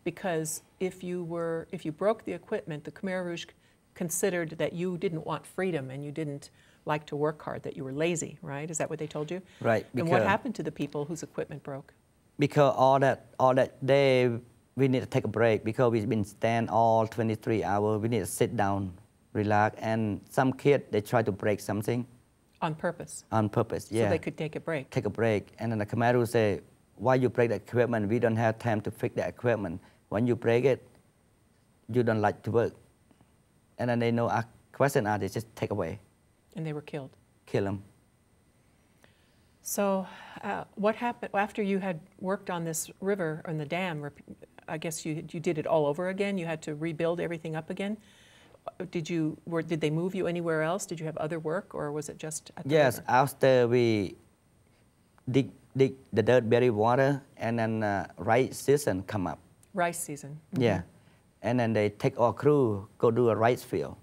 because if you broke the equipment, the Khmer Rouge considered that you didn't want freedom and you didn't like to work hard, that you were lazy, right? Is that what they told you? Right. And what happened to the people whose equipment broke? Because all that day, we need to take a break because we've been stand all 23 hours. We need to sit down, relax, and some kid, they try to break something. On purpose? On purpose, yeah. So they could take a break? Take a break. And then the Khmer Rouge say, why you break the equipment? We don't have time to fix the equipment. When you break it, you don't like to work. And then they know our question are, they just take away. And they were killed? Kill them. So what happened after you had worked on this river, on the dam? I guess you did it all over again? You had to rebuild everything up again? Did they move you anywhere else? Did you have other work, or was it just at the Yes, river? after we dig the dirt, bury water, and then rice season come up. Rice season? Mm-hmm. Yeah. And then they take our crew, go do a rice field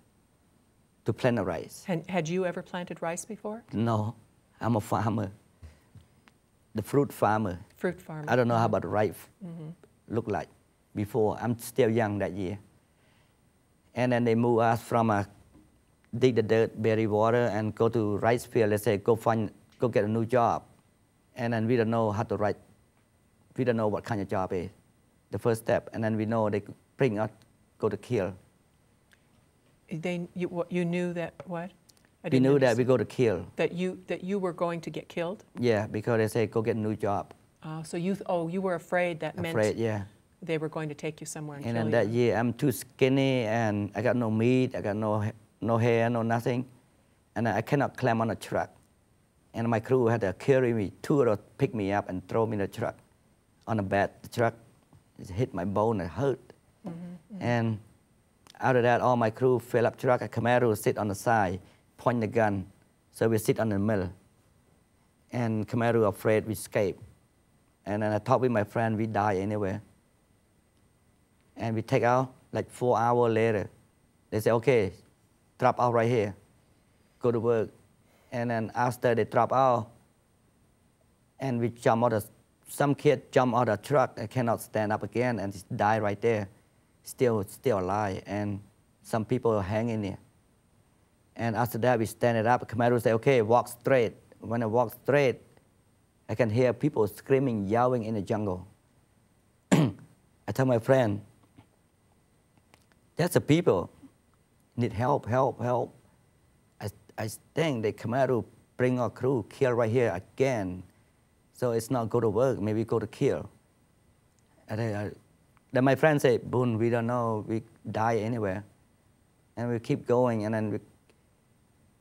to plant the rice. Had you ever planted rice before? No, I'm a farmer. The fruit farmer. Fruit farmer. I don't know how about rice look like before. I'm still young that year. And then they move us from dig the dirt, bury water, and go to rice field. They say, go get a new job. And then we don't know how to write. We don't know what kind of job is. The first step. And then we know they bring us, go to kill. You knew that what? We knew that we go to kill. That you were going to get killed? Yeah, because they say, go get a new job. So you were afraid that meant they were going to take you somewhere and kill you. And then that year, I'm too skinny, and I got no meat, I got no hair, no nothing. And I cannot climb on a truck. And my crew had to carry me, pick me up and throw me in the truck. On the bed, the truck it hit my bone, it hurt. And out of that, all my crew fell up truck. A Khmer Rouge sit on the side, point the gun. So we sit on the middle. And Khmer Rouge afraid we escape. And then I talked with my friend, we die anywhere. And we take out, like 4 hours later. They say, okay, drop out right here. Go to work. And then after they drop out, and we jump out of, some kid jump out of the truck and cannot stand up again and die right there, still alive. And some people are hanging there. And after that, we stand it up. Khmer Rouge say, okay, walk straight. When I walk straight, I can hear people screaming, yelling in the jungle. I tell my friend, that's the people need help. I think the Khmer Rouge bring our crew, kill right here again. So it's not go to work, maybe go to kill. And then my friend said, Bun, we don't know, we die anywhere. And we keep going, and then we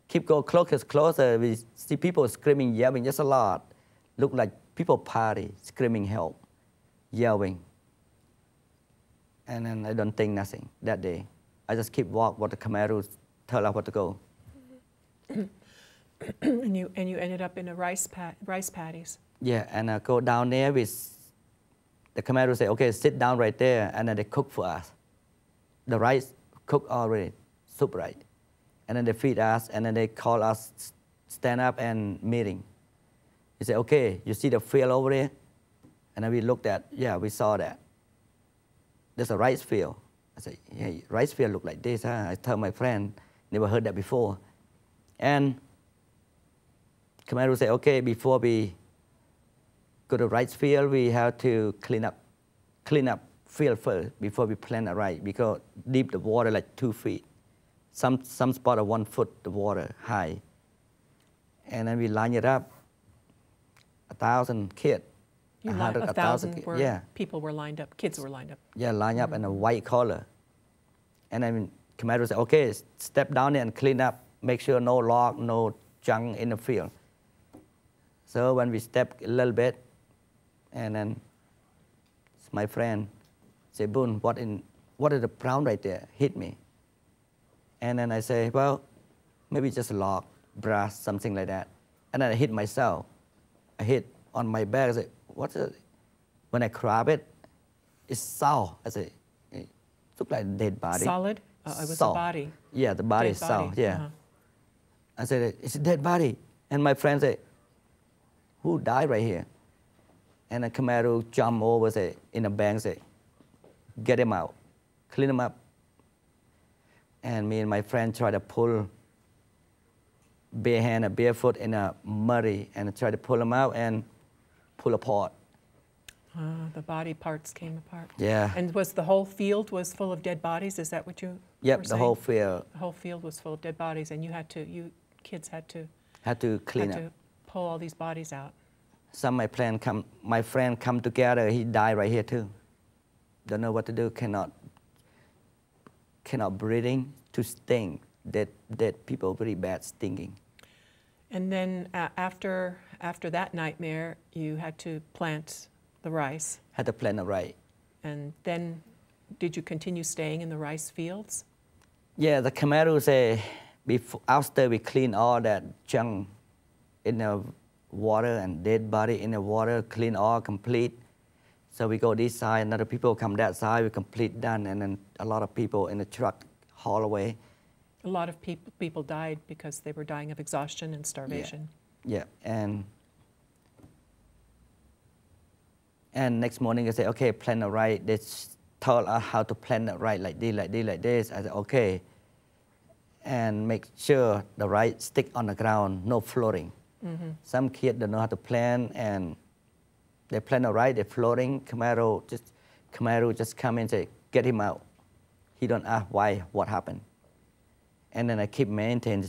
keep going closer. We see people screaming, yelling, just a lot. Look like people party, screaming help, yelling. And then I don't think nothing that day. I just keep walk what the Khmer Rouge tell us what to go. And you ended up in a rice paddies. Yeah, and I go down there with the Khmer Rouge say, okay, sit down right there, and then they cook for us. The rice cooked already, soup right. And then they feed us, and then they call us stand up and meeting. He said, okay, you see the field over there? And then we looked at, yeah, we saw that. There's a rice field. I said, hey, rice field look like this, huh? I tell my friend, never heard that before. And Khmer Rouge say, okay, before we go to rice field, we have to clean up field first before we plant a rice, because deep the water like 2 feet. Some spot are 1 foot the water high. And then we line it up, 1,000 kids. 1,000 people were lined up, kids were lined up. Yeah, line up in a white collar. And then Khmer Rouge said, okay, step down there and clean up, make sure no log, no junk in the field. So when we step a little bit, and then my friend said, Bun, what is the brown right there? Hit me. And then I say, well, maybe just a log, brass, something like that. And then I hit myself. I hit on my back. I said, what's it? When I grab it, it's sour. I said, it looks like a dead body. Solid? It was a body. Yeah, the body is sour, yeah. I said, it's a dead body. And my friend said, who died right here? And the Khmer Rouge jumped over, say, in the bank, say, get him out, clean him up. And me and my friend try to pull bare hand and barefoot in a muddy and try to pull him out and pull apart. The body parts came apart. Yeah. And was the whole field was full of dead bodies? Is that what you Yep, were the saying? whole field. The whole field was full of dead bodies, and you kids had to Clean had up. to pull all these bodies out. Some my friend come together, he died right here too. Don't know what to do, cannot breathing, to sting. Dead people, very bad stinging. And then after that nightmare, you had to plant the rice. Had to plant it right. And then, did you continue staying in the rice fields? Yeah, the Khmer Rouge say, after we clean all that junk in the water and dead body in the water, clean all complete. So we go this side, and other people come that side, we complete done, and then a lot of people in the truck haul away. A lot of people died because they were dying of exhaustion and starvation. Yeah, and next morning I say, okay, plant it right. They told us how to plant it right, like this, like this, like this. I said, okay. And make sure the right stick on the ground, no floating. Mm-hmm. Some kids don't know how to plant, and they plant it right, they're floating. Khmer Rouge just come in and say, get him out. He don't ask why, what happened. And then I keep maintaining,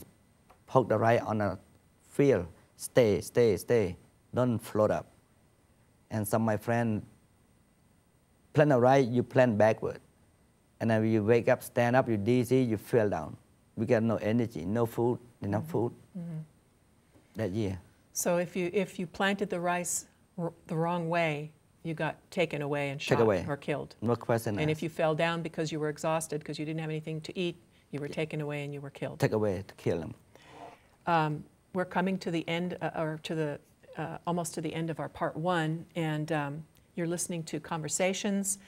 poke the right on the field, stay, don't float up. And some of my friends, plant it right, you plant backward. And then when you wake up, stand up, you dizzy, you fell down. We got no energy, no food, enough food that year. So if you planted the rice the wrong way, you got taken away and shot or killed. No question. And if you fell down because you were exhausted, because you didn't have anything to eat, you were taken away and you were killed. Take away to kill them. We're coming to the end, or to the almost to the end of our part one, and you're listening to Conversations.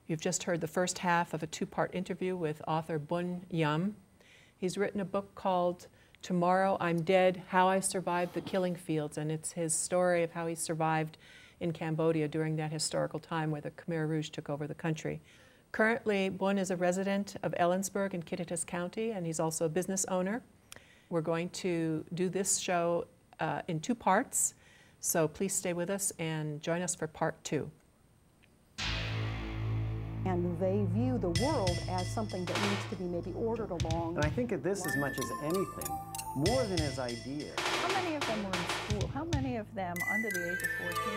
You've just heard the first half of a two-part interview with author Bun Yom. He's written a book called Tomorrow I'm Dead, How I Survived the Killing Fields, and it's his story of how he survived in Cambodia during that historical time where the Khmer Rouge took over the country. Currently, Bun is a resident of Ellensburg in Kittitas County, and he's also a business owner. We're going to do this show in two parts, so please stay with us and join us for part two. And they view the world as something that needs to be maybe ordered along. And I think of this as much as anything, more than his idea. How many of them were in school? How many of them under the age of 14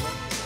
were actually